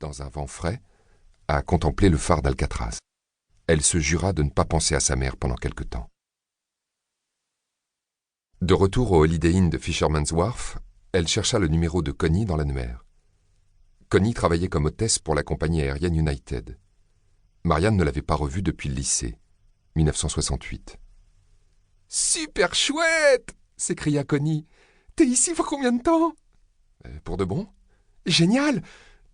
dans un vent frais, à contempler le phare d'Alcatraz. Elle se jura de ne pas penser à sa mère pendant quelque temps. De retour au Holiday Inn de Fisherman's Wharf, elle chercha le numéro de Connie dans l'annuaire. Connie travaillait comme hôtesse pour la compagnie aérienne United. Marianne ne l'avait pas revue depuis le lycée, 1968. « Super chouette !» s'écria Connie. « T'es ici pour combien de temps ?»« Pour de bon. »« Génial !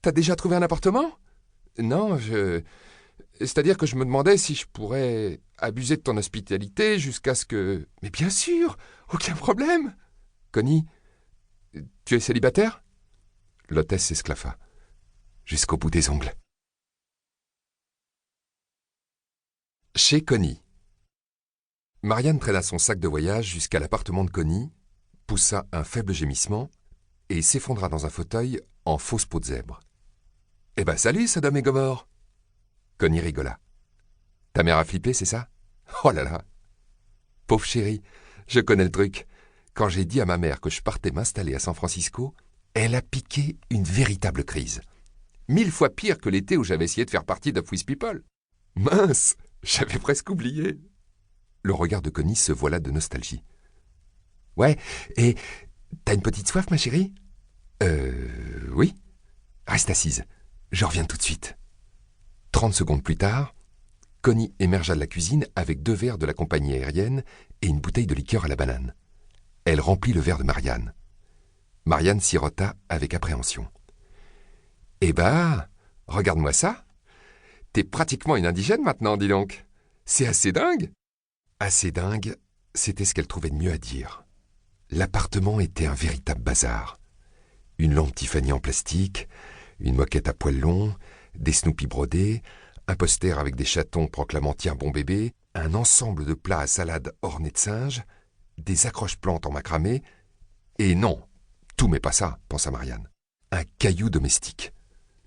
T'as déjà trouvé un appartement ?»« Non, c'est-à-dire que je me demandais si je pourrais abuser de ton hospitalité jusqu'à ce que... »« Mais bien sûr, aucun problème !»« Connie, tu es célibataire ?» L'hôtesse s'esclaffa, jusqu'au bout des ongles. Chez Connie. Marianne traîna son sac de voyage jusqu'à l'appartement de Connie, poussa un faible gémissement et s'effondra dans un fauteuil en fausse peau de zèbre. « Eh ben salut, Sodome et Gomorre !» Connie rigola. « Ta mère a flippé, c'est ça ? Oh là là !»« Pauvre chérie, je connais le truc. Quand j'ai dit à ma mère que je partais m'installer à San Francisco, elle a piqué une véritable crise. 1000 fois pire que l'été où j'avais essayé de faire partie d'Up With People. Mince, j'avais presque oublié. » Le regard de Connie se voila de nostalgie. « Ouais, et t'as une petite soif, ma chérie ? » Oui. Reste assise, je reviens tout de suite. 30 secondes plus tard, Connie émergea de la cuisine avec 2 verres de la compagnie aérienne et une bouteille de liqueur à la banane. Elle remplit le verre de Marianne. Marianne sirota avec appréhension. « Eh ben, regarde-moi ça. T'es pratiquement une indigène maintenant, dis donc. C'est assez dingue !» Assez dingue, c'était ce qu'elle trouvait de mieux à dire. L'appartement était un véritable bazar. Une lampe Tiffany en plastique, une moquette à poils longs, des Snoopy brodés, un poster avec des chatons proclamant « Tiens bon bébé », un ensemble de plats à salade ornés de singes, des accroche-plantes en macramé, et non, tout mais pas ça, pensa Marianne. Un caillou domestique.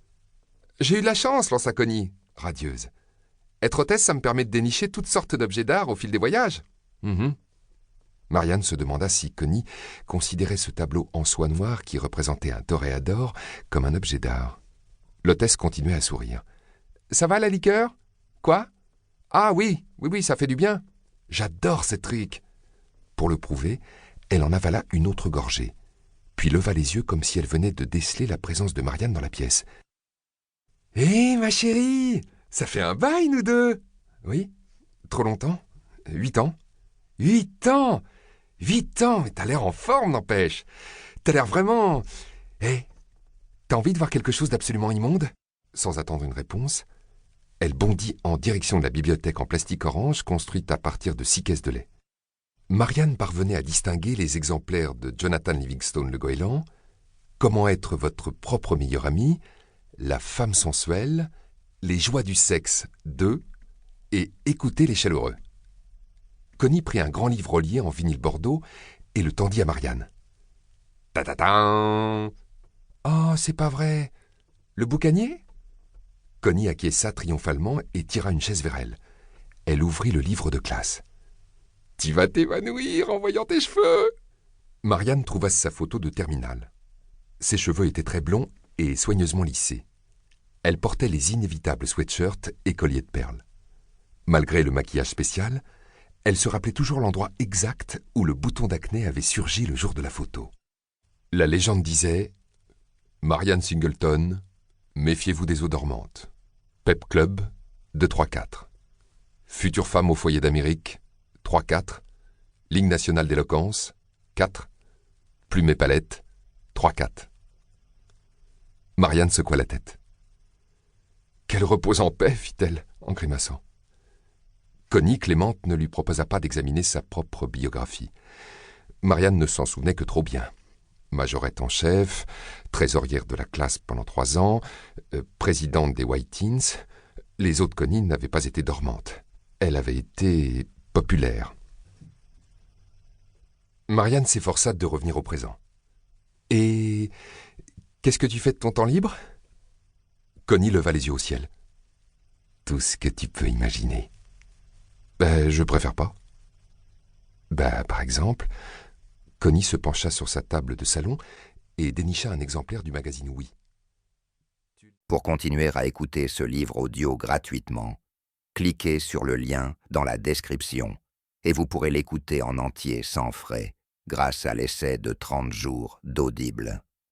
« J'ai eu de la chance, lança Connie, radieuse. Être hôtesse, ça me permet de dénicher toutes sortes d'objets d'art au fil des voyages. » Marianne se demanda si Connie considérait ce tableau en soie noire qui représentait un toréador comme un objet d'art. L'hôtesse continuait à sourire. « Ça va la liqueur ? Quoi ? Ah oui, ça fait du bien. J'adore ce truc. » Pour le prouver, elle en avala une autre gorgée, puis leva les yeux comme si elle venait de déceler la présence de Marianne dans la pièce. « Hé, ma chérie, ça fait un bail, nous deux !»« Oui, trop longtemps ? 8 ans. »« 8 ans ! 8 ans, mais t'as l'air en forme, n'empêche. T'as l'air vraiment... Hé, t'as envie de voir quelque chose d'absolument immonde ?» Sans attendre une réponse, elle bondit en direction de la bibliothèque en plastique orange construite à partir de 6 caisses de lait. Marianne parvenait à distinguer les exemplaires de Jonathan Livingstone Le Goéland, Comment être votre propre meilleur ami, La femme sensuelle, Les joies du sexe 2 et Écoutez les chaleureux. Connie prit un grand livre relié en vinyle bordeaux et le tendit à Marianne. « Ta-ta-tan !»« Oh, c'est pas vrai. Le boucanier ?» Connie acquiesça triomphalement et tira une chaise vers elle. Elle ouvrit le livre de classe. « Tu vas t'évanouir en voyant tes cheveux !» Marianne trouva sa photo de terminale. Ses cheveux étaient très blonds et soigneusement lissés. Elle portait les inévitables sweatshirts et colliers de perles. Malgré le maquillage spécial, elle se rappelait toujours l'endroit exact où le bouton d'acné avait surgi le jour de la photo. La légende disait « Marianne Singleton, méfiez-vous des eaux dormantes. Pep Club, 2-3-4. Future femme au foyer d'Amérique, 3-4. Ligne nationale d'éloquence, 4. Plume et palette, 3-4. » Marianne secoua la tête. « Qu'elle repose en paix, fit-elle, en grimaçant. » Connie Clémente ne lui proposa pas d'examiner sa propre biographie. Marianne ne s'en souvenait que trop bien. Majorette en chef, trésorière de la classe pendant 3 ans, présidente des White Teens, les autres Connie n'avaient pas été dormantes. Elle avait été populaire. Marianne s'efforça de revenir au présent. « Et qu'est-ce que tu fais de ton temps libre ?» Connie leva les yeux au ciel. « Tout ce que tu peux imaginer. » Je préfère pas. Par exemple, Connie se pencha sur sa table de salon et dénicha un exemplaire du magazine Oui. Pour continuer à écouter ce livre audio gratuitement, cliquez sur le lien dans la description et vous pourrez l'écouter en entier sans frais grâce à l'essai de 30 jours d'Audible.